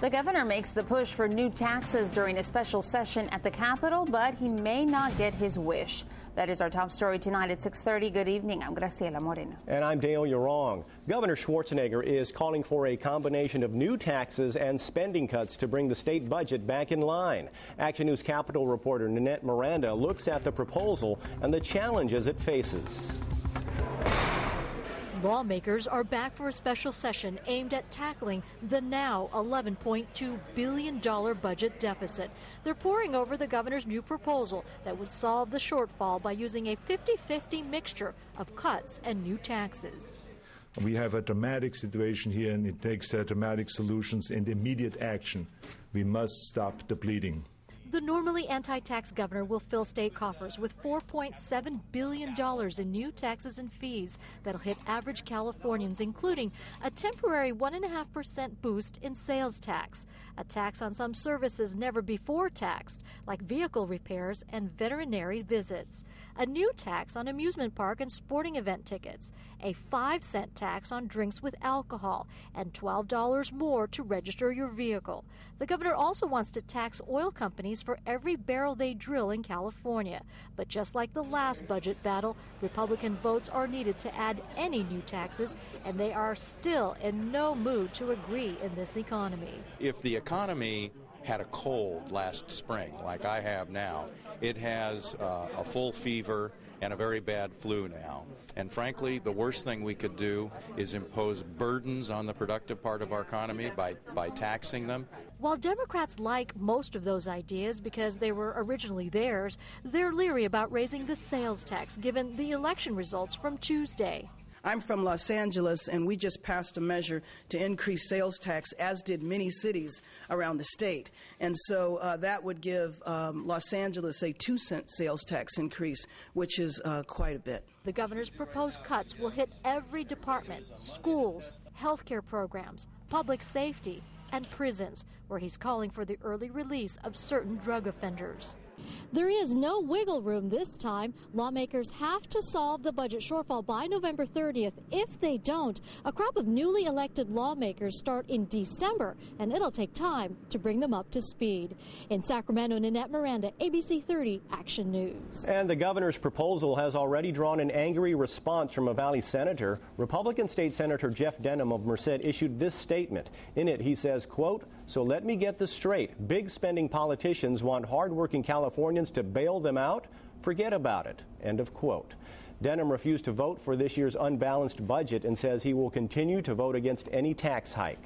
The governor makes the push for new taxes during a special session at the Capitol, but he may not get his wish. That is our top story tonight at 6:30. Good evening. I'm Graciela Moreno. And I'm Dale Urong. Governor Schwarzenegger is calling for a combination of new taxes and spending cuts to bring the state budget back in line. Action News Capitol reporter Nanette Miranda looks at the proposal and the challenges it faces. Lawmakers are back for a special session aimed at tackling the now $11.2 billion budget deficit. They're poring over the governor's new proposal that would solve the shortfall by using a 50-50 mixture of cuts and new taxes. We have a dramatic situation here, and it takes dramatic solutions and immediate action. We must stop the bleeding. The normally anti-tax governor will fill state coffers with $4.7 billion in new taxes and fees that'll hit average Californians, including a temporary 1.5% boost in sales tax, a tax on some services never before taxed, like vehicle repairs and veterinary visits, a new tax on amusement park and sporting event tickets, a 5-cent tax on drinks with alcohol, and $12 more to register your vehicle. The governor also wants to tax oil companies for every barrel they drill in California. But just like the last budget battle, Republican votes are needed to add any new taxes, and they are still in no mood to agree in this economy. If the economy had a cold last spring, like I have now, it has a full fever and a very bad flu now. And frankly, the worst thing we could do is impose burdens on the productive part of our economy by taxing them. While Democrats like most of those ideas because they were originally theirs, they're leery about raising the sales tax given the election results from Tuesday. I'm from Los Angeles, and we just passed a measure to increase sales tax, as did many cities around the state. And so that would give Los Angeles a 2-cent sales tax increase, which is quite a bit. The governor's proposed cuts will hit every department: schools, healthcare programs, public safety, and prisons, where he's calling for the early release of certain drug offenders. There is no wiggle room this time. Lawmakers have to solve the budget shortfall by November 30th. If they don't, a crop of newly elected lawmakers start in December, and it'll take time to bring them up to speed. In Sacramento, Nanette Miranda, ABC 30 Action News. And the governor's proposal has already drawn an angry response from a Valley senator. Republican State Senator Jeff Denham of Merced issued this statement. In it, he says, quote, "So let me get this straight. Big spending politicians want hardworking Californians to bail them out? Forget about it." End of quote. Denham refused to vote for this year's unbalanced budget and says he will continue to vote against any tax hike.